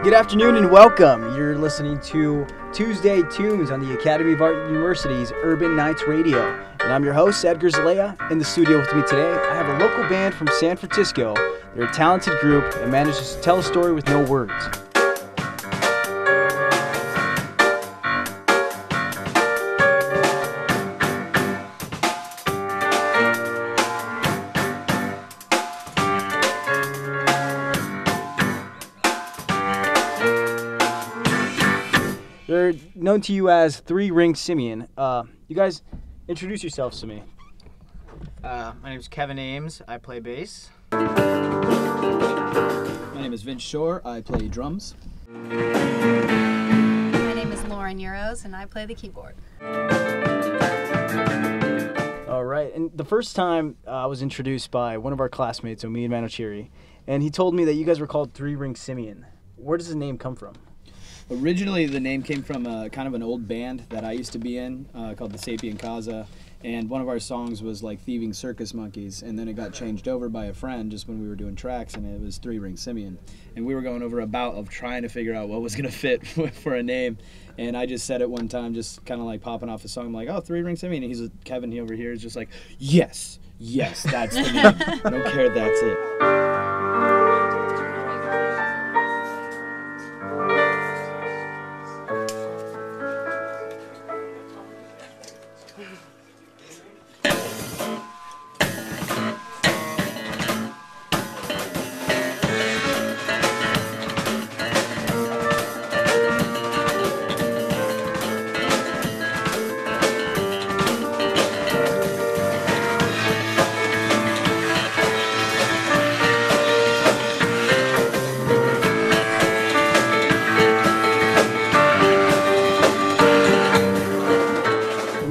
Good afternoon and welcome. You're listening to Tuesday Tunes on the Academy of Art University's Urban Nights Radio. And I'm your host, Edgar Zelaya. In the studio with me today, I have a local band from San Francisco. They're a talented group that manages to tell a story with no words. They're known to you as Ring Simian. You guys, introduce yourselves to me. My name is Kevin Ames. I play bass. My name is Vince Shore. I play drums. My name is Lauren Urroz, and I play the keyboard. All right, and the first time I was introduced by one of our classmates, Omi and Manochiri, and he told me that you guys were called Ring Simian. Where does the name come from? Originally, the name came from kind of an old band that I used to be in called the Sapien Casa, and one of our songs was like thieving circus monkeys, and then it got changed over by a friend just when we were doing tracks, and it was Ring Simian. And we were going over a bout of trying to figure out what was going to fit for a name, and I just said it one time, just kind of like popping off the song. I'm like, oh, Ring Simian, and he's Kevin he over here is just like, yes, that's the name. I don't care, that's it.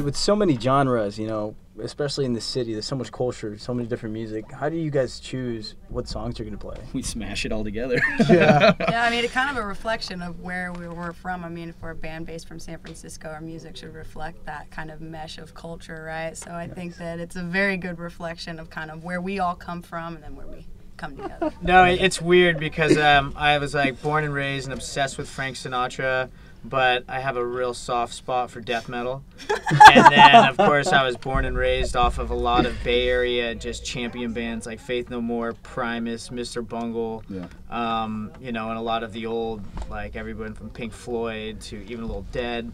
With so many genres, you know, especially in the city, there's so much culture, so many different music. How do you guys choose what songs you're going to play? We smash it all together. Yeah. Yeah, I mean, it's kind of a reflection of where we were from. I mean, if we're a band based from San Francisco, our music should reflect that kind of mesh of culture, right? So I think that it's a very good reflection of kind of where we all come from and then where we come together. No, it's weird because I was like born and raised and obsessed with Frank Sinatra, but I have a real soft spot for death metal. And then, of course, I was born and raised off of a lot of Bay Area just champion bands like Faith No More, Primus, Mr. Bungle, you know, and a lot of the old, like everyone from Pink Floyd to even a little Dead.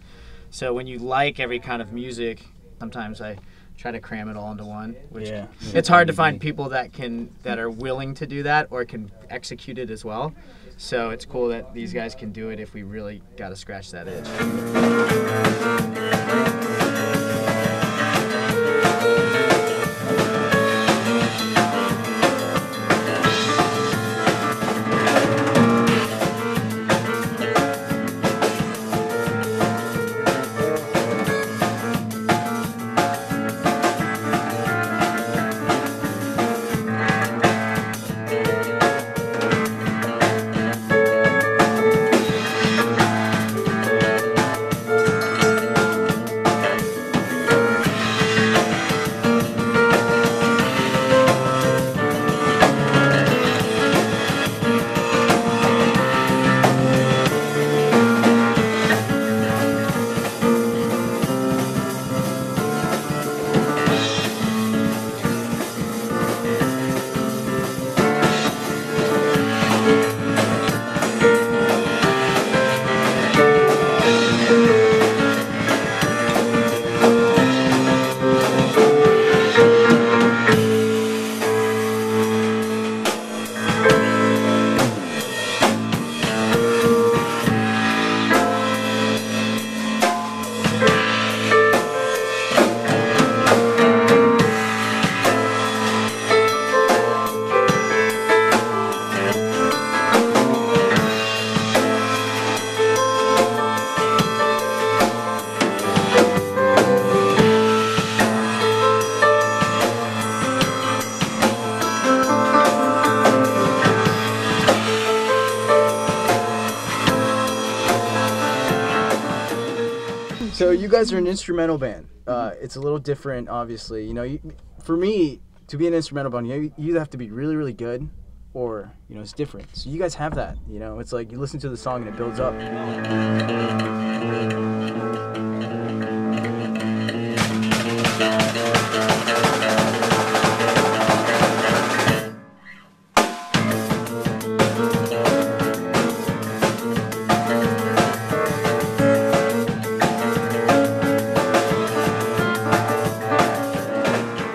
So when you like every kind of music, sometimes I try to cram it all into one, which it's hard to find people that are willing to do that or can execute it as well. So it's cool that these guys can do it if we really got to scratch that itch. So you guys are an instrumental band. It's a little different, obviously. You know, for me, to be an instrumental band, you either have to be really, really good or you know it's different. So you guys have that, you know. It's like you listen to the song and it builds up.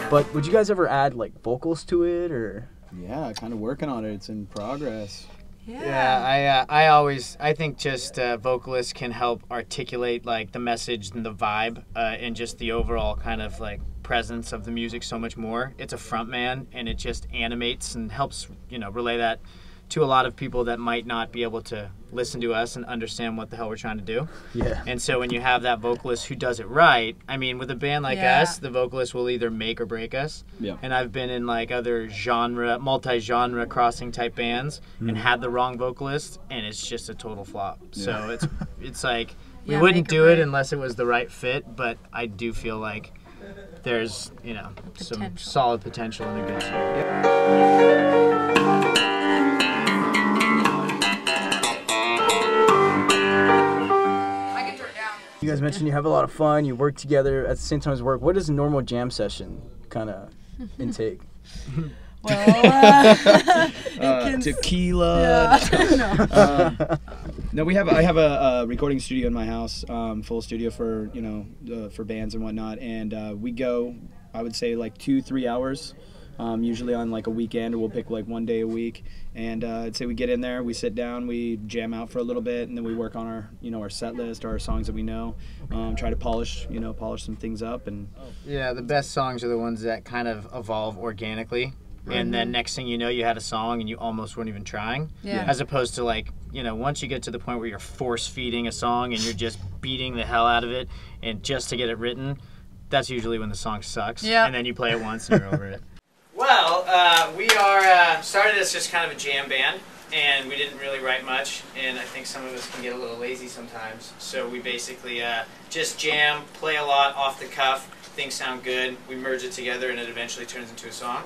But would you guys ever add like vocals to it, or? Yeah, kind of working on it. It's in progress. Yeah, I think just vocalists can help articulate like the message and the vibe and just the overall kind of like presence of the music so much more. It's a front man, and it just animates and helps, you know, relay that to a lot of people that might not be able to listen to us and understand what the hell we're trying to do. Yeah. And so when you have that vocalist who does it right, I mean, with a band like us, the vocalist will either make or break us. Yeah. And I've been in like other multi-genre crossing type bands and had the wrong vocalist, and it's just a total flop. Yeah. So it's like we Yeah, wouldn't make or do it break. unless it was the right fit, but I do feel like there's, you know, some Potential. solid potential in a good song. You guys mentioned you have a lot of fun, you work together at the same time as work. What does a normal jam session kind of intake? Well, Tequila. no. No, I have a recording studio in my house, full studio for, you know, for bands and whatnot, and we go, I would say like 2-3 hours, usually on like a weekend, or we'll pick like one day a week, and I'd say we get in there, we sit down, we jam out for a little bit, and then we work on our, you know, our set list, our songs that we know, try to polish some things up, and Yeah, the best songs are the ones that kind of evolve organically. And then next thing you know, you had a song and you almost weren't even trying. Yeah. As opposed to like, you know, once you get to the point where you're force feeding a song and you're just beating the hell out of it and just to get it written, that's usually when the song sucks. Yeah. And then you play it once and you're over it. Well, we started as just kind of a jam band, and we didn't really write much, and I think some of us can get a little lazy sometimes. So we basically just jam, play a lot off the cuff, things sound good, we merge it together, and it eventually turns into a song.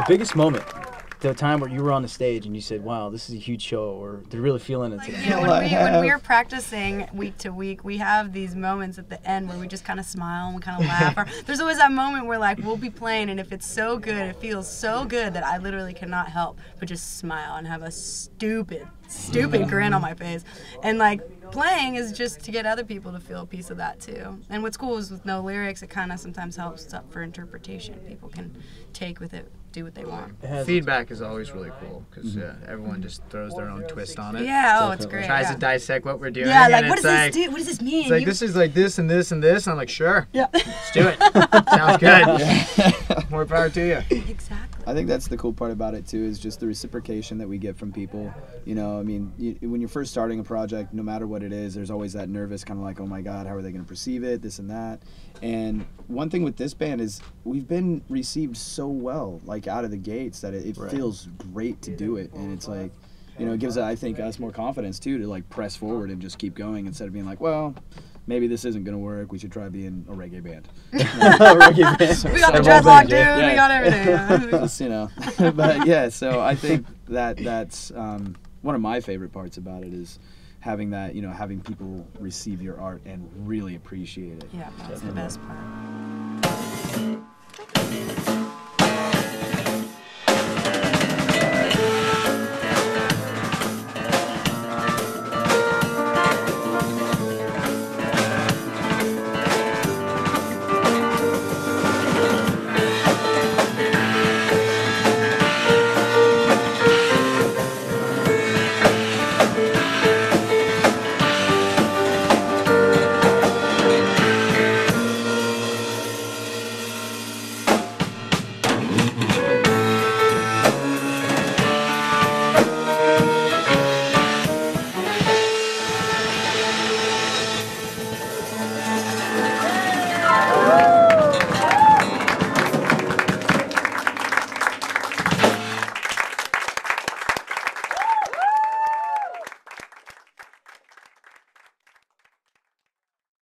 Biggest moment, the time where you were on the stage and you said, wow, this is a huge show, or they're really feeling it today. Yeah, when we're practicing week to week, we have these moments at the end where we just kind of smile and we kind of laugh. Or there's always that moment where like we'll be playing, and if it's so good, it feels so good that I literally cannot help but just smile and have a stupid grin on my face. And like playing is just to get other people to feel a piece of that too. And what's cool is with no lyrics, it kind of sometimes helps up for interpretation. People can take with it, do what they want. Feedback is always really cool because everyone just throws their own twist on it. Yeah, oh, it's great. Tries yeah. to dissect what we're doing. Yeah, like and what it's does like, this do? What does this mean? It's like this is like this and this and this. And I'm like, sure, Yeah. let's do it. Sounds good. More power to you. Exactly. I think that's the cool part about it too, is just the reciprocation that we get from people. You know, I mean, when you're first starting a project, no matter what it is, there's always that nervous kind of like, oh my God, how are they going to perceive it, this and that. And one thing with this band is we've been received so well, like out of the gates, that it feels great to do it. And it's like, you know, it gives, I think, us more confidence too to like press forward and just keep going instead of being like, well, maybe this isn't going to work. We should try being a reggae band. Reggae band. We got the Of all dreadlock, things, dude. yeah. We got everything. Just, you know, but yeah, so I think that's one of my favorite parts about it is having that, you know, having people receive your art and really appreciate it. Yeah, that's the best part.